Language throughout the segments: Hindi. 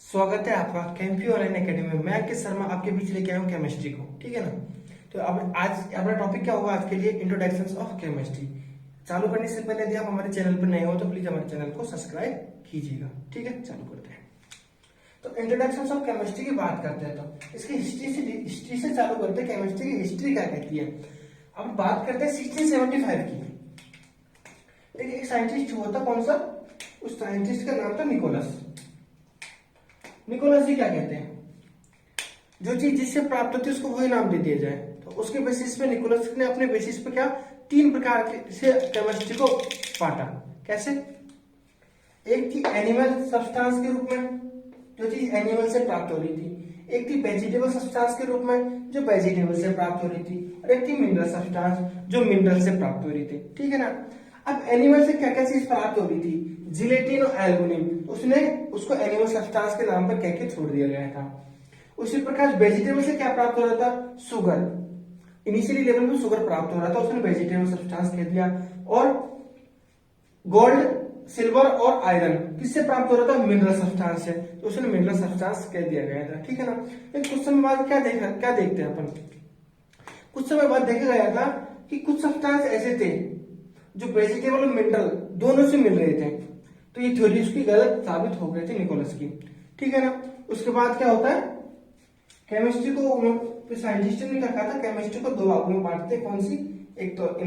स्वागत है आपका केमिस्ट्री ऑनलाइन एकेडमी में। मैं अंकित शर्मा आपके बीच लेके आया हूँ केमिस्ट्री को, ठीक है ना। तो अब आज अपना टॉपिक क्या होगा आज के लिए, इंट्रोडक्शन ऑफ केमिस्ट्री। चालू करने से पहले यदि आप हमारे चैनल पर नए हो तो प्लीज हमारे चैनल को सब्सक्राइब कीजिएगा, ठीक है। चालू करते हैं। तो इंट्रोडक्शन ऑफ केमिस्ट्री की बात करते हैं तो इसकी हिस्ट्री से चालू करते हैं। केमिस्ट्री की हिस्ट्री क्या कहती है। अब बात करते हैं 1675 की। एक साइंटिस्ट हुआ था, कौन सा, उस साइंटिस्ट का नाम था निकोलस। निकोलस जी क्या कहते हैं, जो चीज जिससे प्राप्त होती है उसको वही नाम दे दिया जाए। तो उसके बेसिस पे निकोलस ने अपने बेसिस पे क्या तीन प्रकार के से केमिस्ट्री को बांटा। कैसे, एक थी एनिमल सब्सटेंस के रूप में, जो चीज एनिमल से प्राप्त हो रही थी। एक थी वेजिटेबल सब्सटेंस के रूप में, जो वेजिटेबल से प्राप्त हो रही थी। और एक थी मिनरल सब्सटेंस, जो मिनरल से प्राप्त हो रही थी, ठीक है ना। अब एनिमल से क्या क्या चीज प्राप्त हो रही थी, जिलेटिन और एल्बुमिन, उसने उसको एनिमल सब्सटेंस के नाम पर कह के छोड़ दिया गया था। उसी प्रकार वेजिटेबल से क्या प्राप्त हो रहा था, शुगर। इनिशियली लेवल में शुगर प्राप्त हो रहा था, उसने वेजिटेबल सब्सटेंस कह दिया। और गोल्ड, सिल्वर और आयरन किससे प्राप्त हो रहा था, मिनरल सब्सटेंस से, तो उसने मिनरल सब्सटेंस कह दिया गया था, ठीक है ना। लेकिन कुछ समय बाद क्या देखते हैं अपन, कुछ समय बाद देखा गया था कि कुछ सब्सटेंस ऐसे थे जो वेजिटेबल और मिनरल दोनों से मिल रहे थे। तो ये थ्योरी उसकी गलत साबित हो गई थी निकोलस की, ठीक है ना। उसके बाद क्या होता है, केमिस्ट्री को साइंटिस्ट ने क्या कहा था, केमिस्ट्री को दो भागों में बांटते हैं। कौन सी, एक तो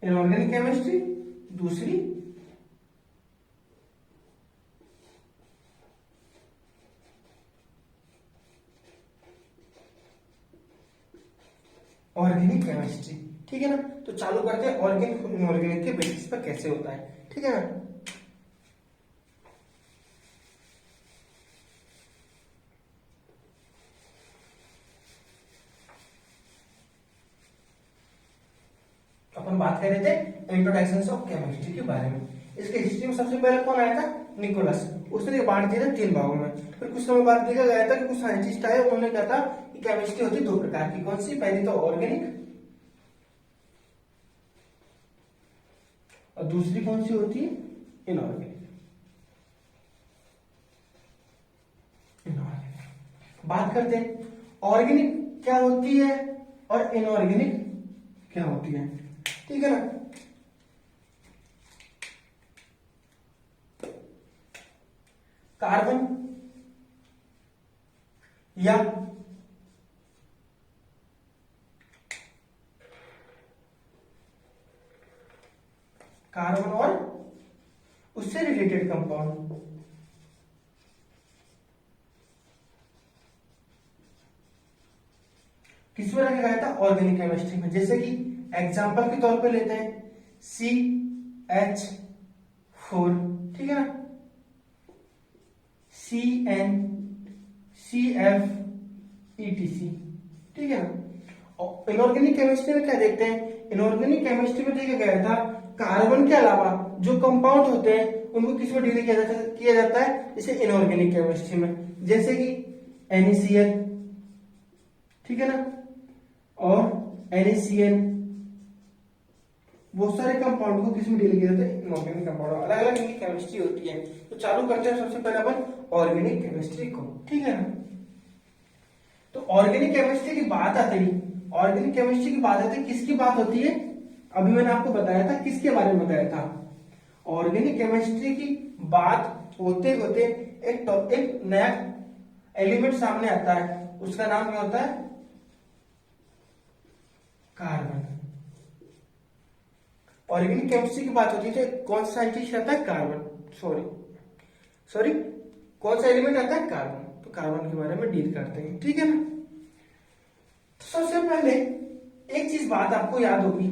इनऑर्गेनिक केमिस्ट्री, दूसरी ऑर्गेनिक केमिस्ट्री, ठीक है ना। तो चालू करते हैं ऑर्गेनिक और इनऑर्गेनिक के बेसिस पर कैसे होता है, ठीक है ना। अपन बात कर रहे थे इंट्रोडक्शन ऑफ केमिस्ट्री के बारे में। इसके हिस्ट्री में सबसे पहले कौन आया था, निकोलस। उसने बांट दिया था तीन भागों में। फिर कुछ समय बाद देखा गया था कि कुछ साइंटिस्ट आए, उन्होंने कहा था कि केमिस्ट्री होती है दो प्रकार की। कौन सी, पहली तो ऑर्गेनिक और दूसरी कौन सी होती है, इनऑर्गेनिक। बात करते हैं ऑर्गेनिक क्या होती है और इनऑर्गेनिक क्या होती है, ठीक है ना। कार्बन या कार्बन और उससे रिलेटेड कंपाउंड, किसमें रखा गया था, ऑर्गेनिक केमिस्ट्री में। जैसे कि एग्जाम्पल के तौर पे लेते हैं CH4, ठीक है ना, CN, CF, ETC, ठीक है ना। और इनऑर्गेनिक केमिस्ट्री में क्या देखते हैं, इनऑर्गेनिक केमिस्ट्री में देखा गया था कार्बन के अलावा जो कंपाउंड होते हैं उनको किसमें डील किया जाता है, जैसे इनऑर्गेनिक केमिस्ट्री में, जैसे कि NaCl, ठीक है ना, और NaCN, बहुत सारे कंपाउंड को किसमें डील किया जाता है, इनऑर्गेनिक कंपाउंड। अलग अलग इनकी केमिस्ट्री होती है। तो चालू करते हैं सबसे पहले अपन ऑर्गेनिक केमिस्ट्री को, ठीक है ना। तो ऑर्गेनिक केमिस्ट्री की बात आती है, ऑर्गेनिक केमिस्ट्री की बात आती है, किसकी बात होती है, अभी मैंने आपको बताया था किसके बारे में बताया था। ऑर्गेनिक केमिस्ट्री की बात होते होते एक नया एलिमेंट सामने आता है, उसका नाम क्या होता है, कार्बन। ऑर्गेनिक केमिस्ट्री की बात होती है तो कौन सा साइंटिस्ट आता है, कार्बन, सॉरी कौन सा एलिमेंट आता है, कार्बन। तो कार्बन के बारे में डील करते हैं, ठीक है ना। तो सबसे पहले एक चीज बात आपको याद होगी,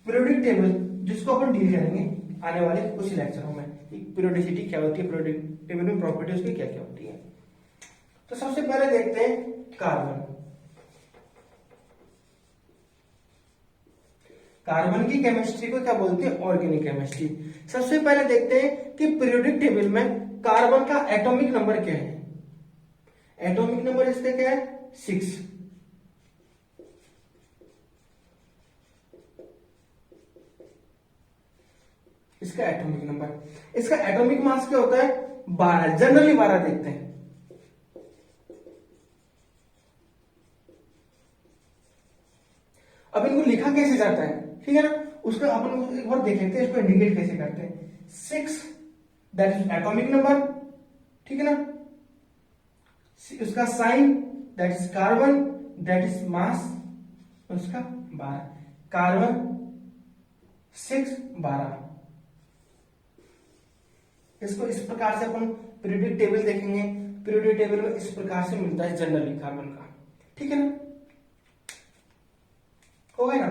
पीरियोडिक टेबल, जिसको अपन डील करेंगे आने वाले कुछ लेक्चरों में। पीरियोडिसिटी क्या होती है, पीरियोडिक टेबल में प्रॉपर्टी उसकी क्या क्या होती है। तो सबसे पहले देखते हैं कार्बन। कार्बन की केमिस्ट्री को क्या बोलते हैं, ऑर्गेनिक केमिस्ट्री। सबसे पहले देखते हैं कि पीरियोडिक टेबल में कार्बन का एटॉमिक नंबर क्या है। एटॉमिक नंबर इसका क्या है, 6। इसका एटॉमिक नंबर। इसका एटॉमिक मास क्या होता है? 12, जनरली 12 देखते हैं। अब इनको लिखा कैसे जाता है, ठीक है ना, उसका अपन एक बार देख लेते हैं, इसको इंडिकेट कैसे करते हैं। 6 दैट इज एटॉमिक नंबर, ठीक है ना, उसका sign that is carbon, that is mass, उसका 12, कार्बन 6 12। इसको इस प्रकार से अपन पीरियोडिक टेबल देखेंगे, पीरियोडिक टेबल में इस प्रकार से मिलता है जनरली कार्बन का, ठीक है ना, हो गया ना।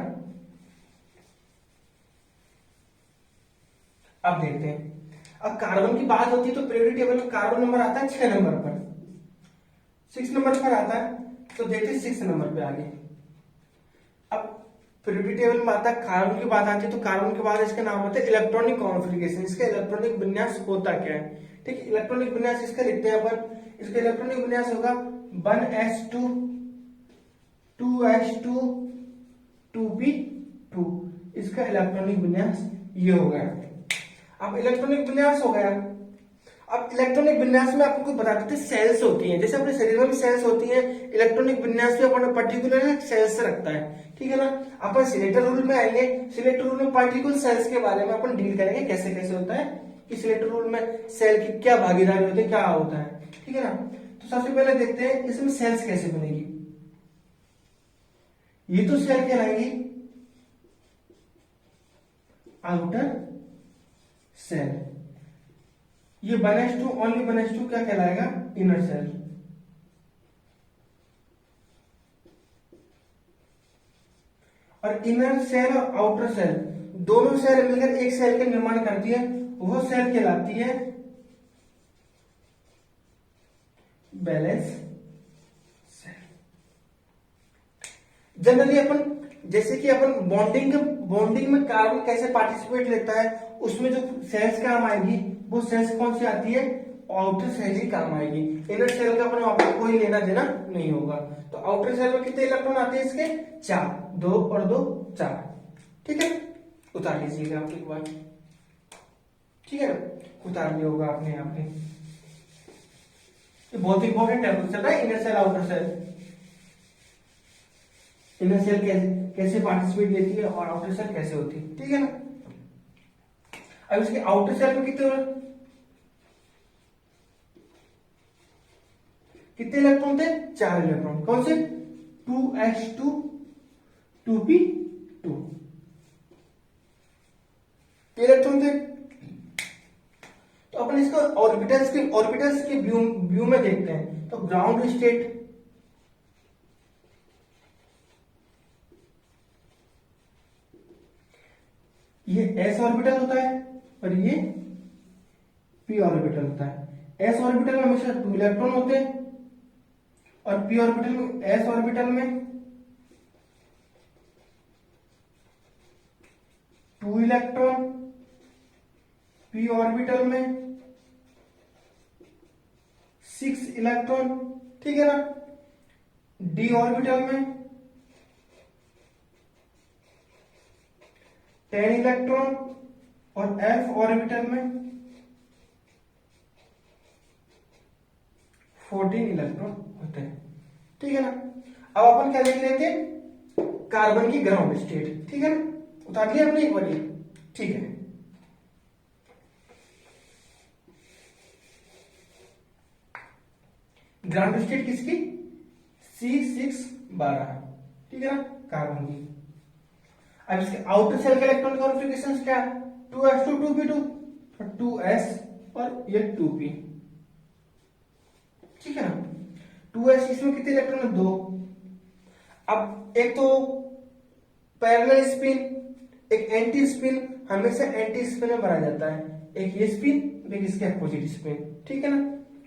अब देखते हैं, अब कार्बन की बात होती है तो पीरियोडिक टेबल में कार्बन नंबर आता है 6 नंबर पर, 6 नंबर पर आता है, तो देखते हैं 6 नंबर पे आगे। अब पीरियोडिक टेबल में आता है, कार्बन की बात आती है तो कार्बन के बाद इसका नाम होता है इलेक्ट्रॉनिक कॉन्फ़िगरेशन। इसका इलेक्ट्रॉनिक विन्यास होता क्या है, ठीक है, इलेक्ट्रॉनिक विन्यास इसका लिखते हैं अपन। इसका इलेक्ट्रॉनिक विन्यास होगा 1s2 2s2 2p2, इसका इलेक्ट्रॉनिक विन्यास ये हो गया। अब इलेक्ट्रॉनिक विन्यास हो गया। अब इलेक्ट्रॉनिक विन्यास में आपको बताते थे सेल्स होती हैं, जैसे अपने शरीर में भी सेल्स होती हैं, इलेक्ट्रॉनिक विन्यास भी अपन पर्टिकुलर सेल्स से रखता है, ठीक है ना। अपन सिलेटर रूल में आएंगे, सिलेटर रूल में पार्टिकुलर सेल्स के बारे में अपन डील करेंगे, कैसे कैसे होता है कि सिलेटर रूल में सेल की क्या भागीदारी होती है, क्या होता है, ठीक है ना। तो सबसे पहले देखते हैं इसमें सेल्स कैसे बनेगी। ये तो सेल कहलाएगी आउटर सेल, ये 1s2 ओनली 1s2 क्या कहलाएगा, इनर सेल। और इनर सेल और आउटर सेल दोनों सेल मिलकर एक सेल का निर्माण करती है, वो सेल कहलाती है बैलेंस सेल। जनरली अपन जैसे कि अपन बॉन्डिंग में कार्बन कैसे पार्टिसिपेट लेता है, उसमें जो सेल्स काम आएगी वो सेल्स कौन सी आती है, आउटर सेल ही काम आएगी। इनर सेल का अपन आपको कोई लेना देना नहीं होगा। तो आउटर सेल में कितने इलेक्ट्रॉन आते हैं इसके, 4, 2 और 2 4, ठीक है। उतार लीजिएगा आप एक बार, ठीक है ना, उतार लिया होगा आपने यहाँ पे। ये बहुत इंपॉर्टेंट है, चल रहा है inner cell outer cell. Inner cell कैसे पार्टिसिपेट लेती है और आउटर सेल कैसे होती है, ठीक है ना। अब इसके आउटर सेल में कितने इलेक्ट्रॉन थे, 4 इलेक्ट्रॉन। कौन से, 2s2 2p2 इलेक्ट्रॉन थे। तो अपन इसको ऑर्बिटल्स के व्यू में देखते हैं। तो ग्राउंड स्टेट, ये s ऑर्बिटल होता है और ये p ऑर्बिटल होता है। s ऑर्बिटल में हमेशा 2 इलेक्ट्रॉन होते हैं और p ऑर्बिटल में, s ऑर्बिटल में 2 इलेक्ट्रॉन, p ऑर्बिटल में 6 इलेक्ट्रॉन, ठीक है ना। d ऑर्बिटल में 10 इलेक्ट्रॉन और f ऑर्बिटल में 14 इलेक्ट्रॉन होते हैं, ठीक है ना। अब अपन क्या देख लेते हैं, कार्बन की ग्राउंड स्टेट, ठीक है ना, उतार लिया हमने एक बार, ठीक है। ग्राउंड स्टेट किसकी, C612, ठीक है ना, कार्बन की। अब इसके आउटर सेल के इलेक्ट्रॉन कॉन्फ़िगरेशन क्या है, 2s2 2p2, 2s और ये 2p, ठीक है ना। 2s, इसमें कितने इलेक्ट्रॉन है, 2। अब एक तो पैरेलल स्पिन, एक एंटी स्पिन, हमेशा एंटी स्पिन में भरा जाता है, एक ये स्पिन, एक इसके अपोजिट स्पिन, ठीक है ना।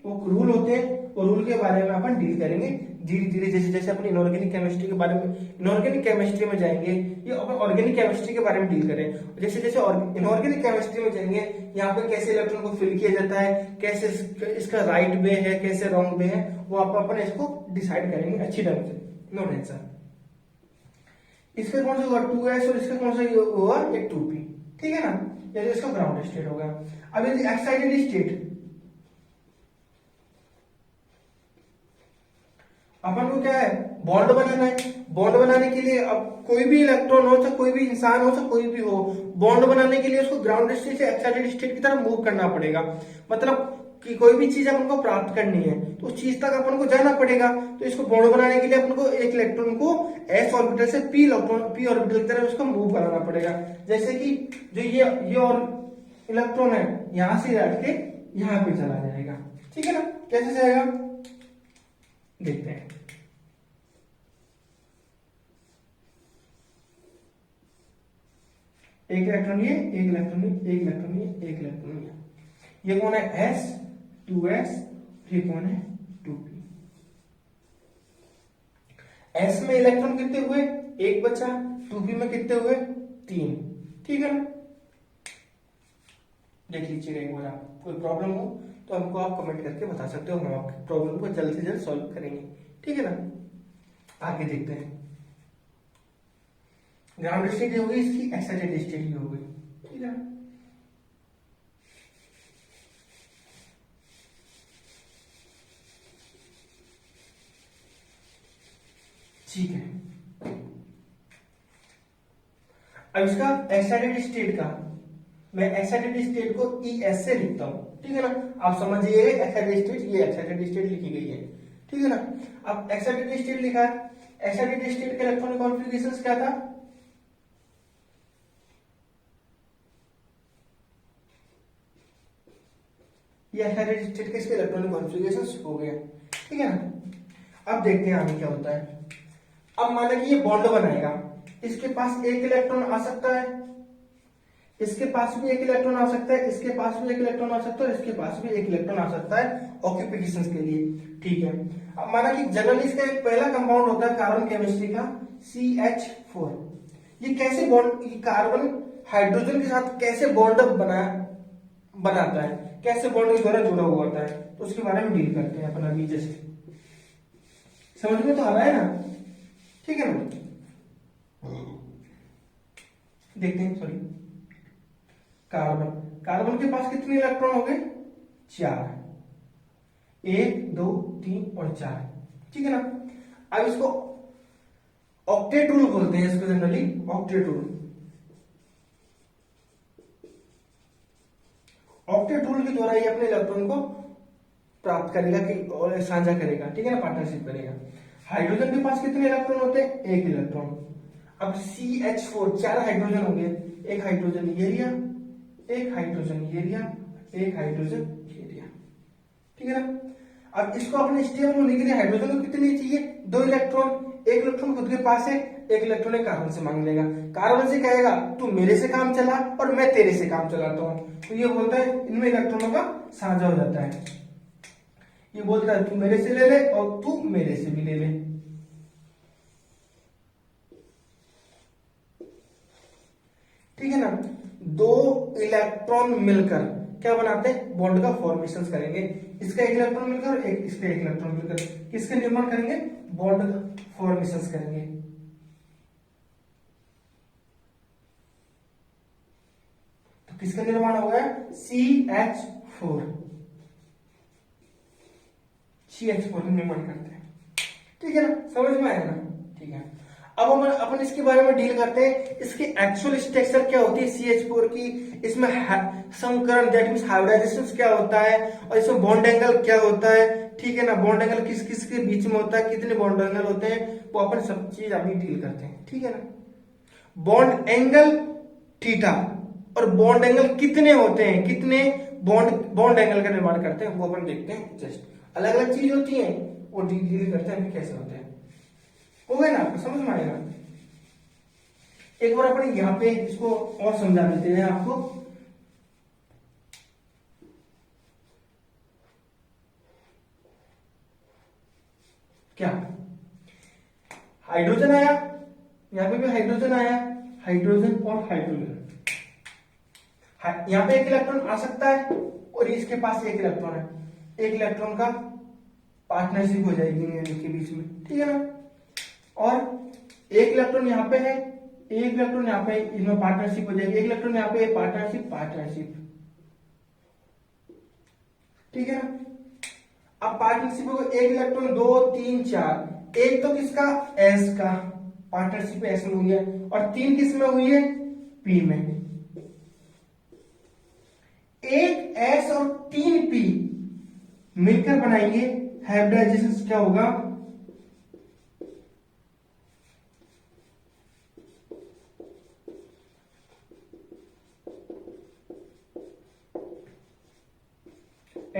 वो रूल होते हैं, वो रूल के बारे में अपन डील करेंगे धीरे धीरे, जैसे जैसे अपन इनऑर्गेनिक केमिस्ट्री के बारे में, इनऑर्गेनिक केमिस्ट्री में जाएंगे, ये अपन ऑर्गेनिक केमिस्ट्री के बारे में डील करें। जैसे जैसे इनऑर्गेनिक केमिस्ट्री में जाएंगे, यहाँ पे कैसे इलेक्ट्रॉन को फिल किया जाता है, कैसे इसका राइट वे है, कैसे रॉन्ग वे है, वो अपन इसको डिसाइड करेंगे अच्छी ढंग से, नो टेंशन। इसका कौन सा होगा, 2s और इसका कौन सा होगा, एक 2p, ठीक है ना। या तो इसका ग्राउंड स्टेट होगा। अब यदि एक्साइटेड स्टेट, अपन को क्या है, बॉन्ड बनाना है। बॉन्ड बनाने के लिए अब कोई भी इलेक्ट्रॉन हो, चाहे कोई भी इंसान हो, चाहे कोई भी हो, बॉन्ड बनाने के लिए उसको ग्राउंड स्टेट से एक्साइटेड स्टेट की तरफ मूव करना पड़ेगा। मतलब कि कोई भी चीज अपन को प्राप्त करनी है तो उस चीज तक अपन को जाना पड़ेगा। तो इसको बॉन्ड बनाने के लिए अपन को एक इलेक्ट्रॉन को एस ऑर्बिटल से पी ऑर्बिटल की तरफ उसको मूव कराना पड़ेगा। जैसे कि जो ये और इलेक्ट्रॉन है यहां से हट के यहां पे चला जाएगा, ठीक है ना। कैसे जाएगा देखते हैं। एक इलेक्ट्रॉन ये, एक इलेक्ट्रॉन ये, एक इलेक्ट्रॉन ये, एक इलेक्ट्रॉन ये कौन है S, 2s, ये कौन है 2p। S में इलेक्ट्रॉन कितने हुए, एक बचा, 2p में कितने हुए, 3, ठीक है ना। देख लीजिएगा एक बार, आप कोई प्रॉब्लम हो तो हमको आप कमेंट करके बता सकते हो, हम आपकी प्रॉब्लम को जल्द से जल्द सॉल्व करेंगे, ठीक है ना। आगे देखते हैं। ग्राउंड स्टेट हो गई, इसकी एक्साइटेड स्टेट भी हो गई, ठीक है। ठीक है, अब इसका एक्साइटेड स्टेट का मैं एक्साइटेड स्टेट को ES से लिखता हूं, ठीक है ना। आप समझिए एक्साइटेड स्टेट, ये एक्साइटेड स्टेट लिखी गई है, ठीक है ना। अब एक्साइटेड स्टेट लिखा है, एक्साइटेड स्टेट के इलेक्ट्रॉनिक कॉन्फ़िगरेशंस क्या था, ये एक्साइटेड स्टेट के इसके इलेक्ट्रॉनिक कॉन्फ़िगरेशंस हो गए, ठीक है ना। अब देखते हैं आगे क्या होता है। अब माना कि ये बॉन्ड बनाएगा, इसके पास एक इलेक्ट्रॉन आ सकता है, इसके पास भी एक इलेक्ट्रॉन आ सकता है, इसके पास भी एक इलेक्ट्रॉन आ सकता है, और इसके पास भी एक इलेक्ट्रॉन आ सकता है ऑक्यूपेशंस के लिए, ठीक है। अब माना कि जनरली इसका एक पहला कंपाउंड होता है कार्बन केमिस्ट्री का CH4। ये कैसे बॉन्ड, कार्बन हाइड्रोजन के साथ कैसे बॉन्ड बनाता है, कैसे बॉन्ड के द्वारा जुड़ा हुआ होता है, तो उसके बारे में डील करते हैं अपन अभी। जस्ट समझ में तो आ रहा है ना, ठीक है ना। देखते हैं, सॉरी, कार्बन के पास कितने इलेक्ट्रॉन हो गए, 4, 1 2 3 और 4, ठीक है ना। अब इसको ऑक्टेट रूल बोलते हैं, इसको generally octet rule. Octet rule के द्वारा ये अपने इलेक्ट्रॉन को प्राप्त करेगा कि और साझा करेगा, ठीक है ना, पार्टनरशिप करेगा। हाइड्रोजन के पास कितने इलेक्ट्रॉन होते हैं, एक इलेक्ट्रॉन। अब CH4, 4 हाइड्रोजन हो गए, एक हाइड्रोजन ये लिया, एक हाइड्रोजन ये लिया, एक हाइड्रोजन ये लिया, ठीक है ना। अब इसको अपने स्टेबल होने के लिए हाइड्रोजन को कितने चाहिए, 2 इलेक्ट्रॉन। एक इलेक्ट्रॉन खुद के पास है, एक इलेक्ट्रॉन कार्बन से मांग लेगा। कार्बन से कहेगा तू मेरे से काम चला और मैं तेरे से काम चलाता हूं, तो ये बोलता है इनमें इलेक्ट्रॉनों का साझा हो जाता है। ये बोलता है तू मेरे से ले ले और तू मेरे से भी ले ले, ठीक है ना। 2 इलेक्ट्रॉन मिलकर क्या बनाते हैं, बॉन्ड का फॉर्मेशन करेंगे। इसका एक इलेक्ट्रॉन मिलकर एक इसका एक इलेक्ट्रॉन मिलकर किसके निर्माण करेंगे, बॉन्ड का फॉर्मेशन करेंगे। तो किसका निर्माण हो गया, CH4 का निर्माण करते हैं, ठीक है ना। समझ में आया ना, ठीक है। अब हम अपन इसके बारे में डील करते हैं, इसकी एक्चुअल स्ट्रक्चर क्या होती है CH4 की, इसमें संकरण दैट मींस हाइब्रिडाइजेशन क्या होता है, और इसमें बॉन्ड एंगल क्या होता है, ठीक है ना। बॉन्ड एंगल किस किस के बीच में होता है, कितने बॉन्ड एंगल होते हैं, वो अपन सब चीज अभी डील करते हैं, ठीक है ना। बॉन्ड एंगल थीटा और बॉन्ड एंगल कितने होते हैं, कितने बॉन्ड एंगल का निर्माण करते हैं, वो अपन देखते हैं। जस्ट अलग अलग चीज होती है, वो डील करते हैं कैसे होते हैं, हो गया ना, आपको समझ में आएगा। एक बार अपन यहां पे इसको और समझा देते हैं आपको। क्या हाइड्रोजन आया, यहां पे भी हाइड्रोजन आया, हाइड्रोजन और हाइड्रोजन, यहां पे एक इलेक्ट्रॉन आ सकता है और इसके पास एक इलेक्ट्रॉन है, एक इलेक्ट्रॉन का पार्टनरशिप हो जाएगी इनके बीच में, ठीक है ना। और एक इलेक्ट्रॉन यहां पे है, एक इलेक्ट्रॉन यहाँ पे इनमें पार्टनरशिप हो जाएगी, एक इलेक्ट्रॉन यहाँ पे पार्टनरशिप पार्टनरशिप, ठीक है ना। अब पार्टनरशिप को एक इलेक्ट्रॉन 2 3 4, एक तो किसका एस का पार्टनरशिप एस में हुई है और 3 किस में हुई है पी में। एक एस और 3 पी मिलकर बनाएंगे हाइब्रिडाइजेशन, क्या होगा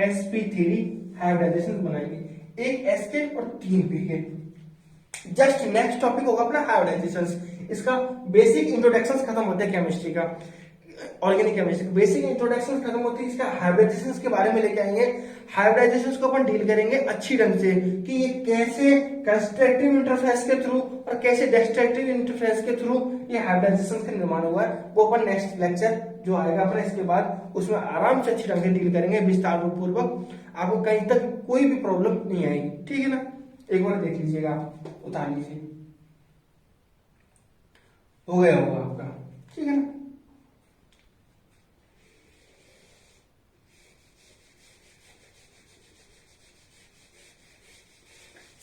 sp3 हाइब्रिडाइजेशन बनाएंगे, एक एस के और 3 पी के। जस्ट नेक्स्ट टॉपिक होगा अपना हाइब्रिडाइजेशन। इसका बेसिक इंट्रोडक्शन खत्म होता है केमिस्ट्री का, ऑर्गेनिक केमिस्ट्री का बेसिक इंट्रोडक्शन खत्म होती है, इसका हाइब्रिडाइजेशन के बारे में लेके आएंगे। हाइब्रिडाइजेशन को अपन डील करेंगे अच्छी ढंग से कि ये कैसे कंस्ट्रक्टिव इंटरफेरेंस के थ्रू और कैसे डिस्ट्रक्टिव इंटरफेरेंस के थ्रू ये हाइब्रिडाइजेशन का निर्माण हुआ है। वो अपन नेक्स्ट लेक्चर जो आएगा अपना इसके बाद उसमें आराम से अच्छी ढंग से डील करेंगे विस्तार पूर्वक, आपको कहीं तक कोई भी प्रॉब्लम नहीं आएगी, ठीक है ना। एक बार देख लीजिएगा, आप उतार लीजिए, हो गया होगा आपका, ठीक है ना।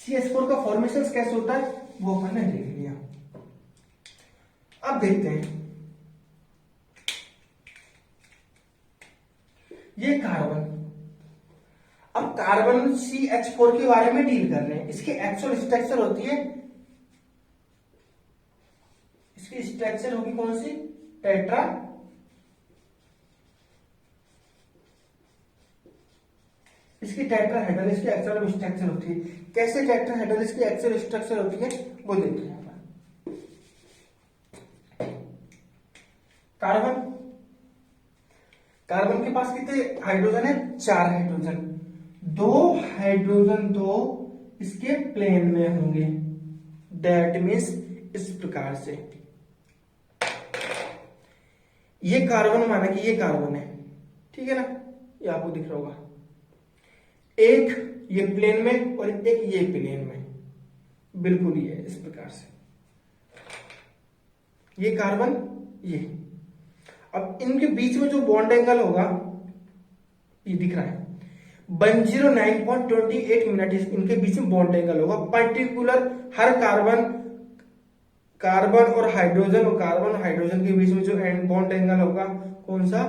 CH4 का फॉर्मेशन कैसे होता है वो अपन ने देख लिया। अब देखते हैं ये कार्बन, अब कार्बन CH4 के बारे में डील कर रहे हैं। इसकी एक्चुअल स्ट्रक्चर होती है, इसकी स्ट्रक्चर होगी कौन सी टेट्रा, इसकी टेट्राहेड्रल इसकी एक्चुअल स्ट्रक्चर होती है। कैसे टेट्राहेड्रल इसकी एक्चुअल स्ट्रक्चर होती है वो देखते हैं। कार्बन, कार्बन के पास कितने हाइड्रोजन है 4 हाइड्रोजन, 2 हाइड्रोजन तो इसके प्लेन में होंगे, दैट मीन्स इस प्रकार से ये कार्बन माना कि ये कार्बन है, ठीक है ना, ये आपको दिख रहा होगा, एक ये प्लेन में और एक ये प्लेन में, बिल्कुल ही है इस प्रकार से ये कार्बन ये। अब इनके बीच में जो बॉन्ड एंगल होगा ये दिख रहा है 109.28 मिनट, इनके बीच में बॉन्ड एंगल होगा पर्टिकुलर। हर कार्बन, कार्बन और हाइड्रोजन के बीच में जो बॉन्ड एंगल होगा कौन सा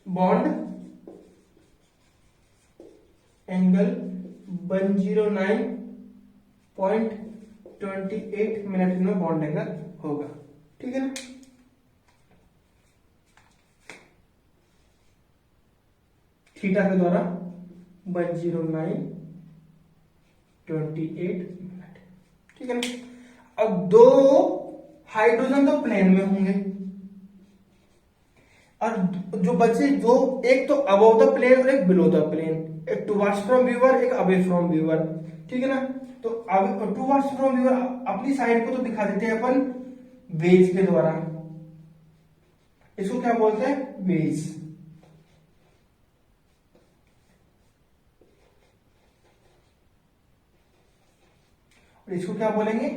बॉन्ड एंगल 109.28 मिनट में बॉन्ड एंगल होगा, ठीक है ना। थीटा के द्वारा 109.28 मिनट, ठीक है ना। अब 2 हाइड्रोजन तो प्लेन में होंगे और जो बचे जो एक तो अबव द प्लेन और एक बिलो द प्लेन, एक टुवर्ड्स फ्रॉम व्यूअर एक अवे फ्रॉम व्यूअर, ठीक है ना। तो अब टुवर्ड्स फ्रॉम व्यूअर अपनी साइड को तो दिखा देते हैं अपन बेज के द्वारा, इसको क्या बोलते हैं बेज। और इसको क्या बोलेंगे,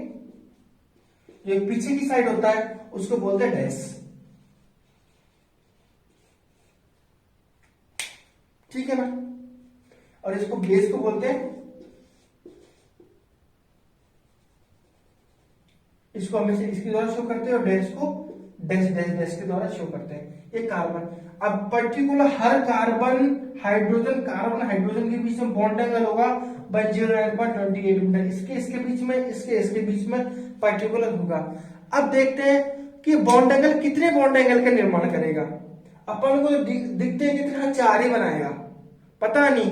जो पीछे की साइड होता है उसको बोलते हैं डैश, ठीक है ना। और इसको बेस को बोलते हैं, इसको हमेशा इसके द्वारा शो करते हैं और डैश को डैश डैश डैश के द्वारा शो करते हैं। ये कार्बन, अब पर्टिकुलर हर कार्बन हाइड्रोजन के बीच में बॉन्ड एंगल होगा 109.28 मीटर, इसके बीच में इसके बीच में पर्टिकुलर होगा। अब देखते हैं कि बॉन्ड एंगल कितने बॉन्ड एंगल का निर्माण करेगा। अपन को दिखते हैं कितना 4 ही बनाएगा, पता नहीं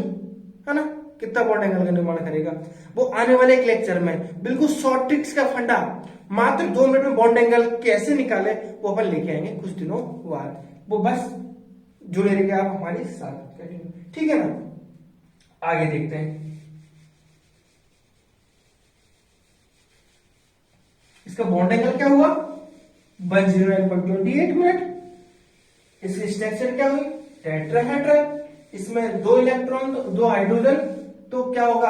है ना कितना बॉन्ड एंगल का निर्माण करेगा। वो आने वाले एक लेक्चर में बिल्कुल शॉर्ट ट्रिक्स का फंडा, मात्र 2 मिनट में बॉन्ड एंगल कैसे निकाले वो अपन लेके आएंगे कुछ दिनों बाद। वो बस जुड़े रहिए आप हमारे साथ, ठीक है ना। आगे देखते हैं, इसका बॉन्ड एंगल क्या हुआ 109.28 मिनट। इसकी स्ट्रक्चर क्या हुई टेट्राहेड्रल, इसमें 2 इलेक्ट्रॉन 2 हाइड्रोजन, तो क्या होगा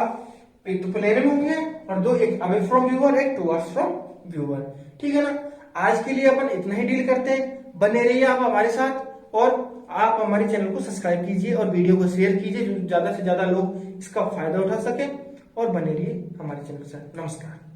एक तो प्लेन में होंगे और दो, एक अवे फ्रॉम व्यूअर, एक टुवर्ड्स फ्रॉम व्यूअर। ठीक है ना। आज के लिए अपन इतना ही डील करते हैं। बने रहिए आप हमारे साथ और आप हमारे चैनल को सब्सक्राइब कीजिए और वीडियो को शेयर कीजिए, जो ज्यादा से ज्यादा लोग इसका फायदा उठा सके। और बने रहिए हमारे चैनल के साथ। नमस्कार।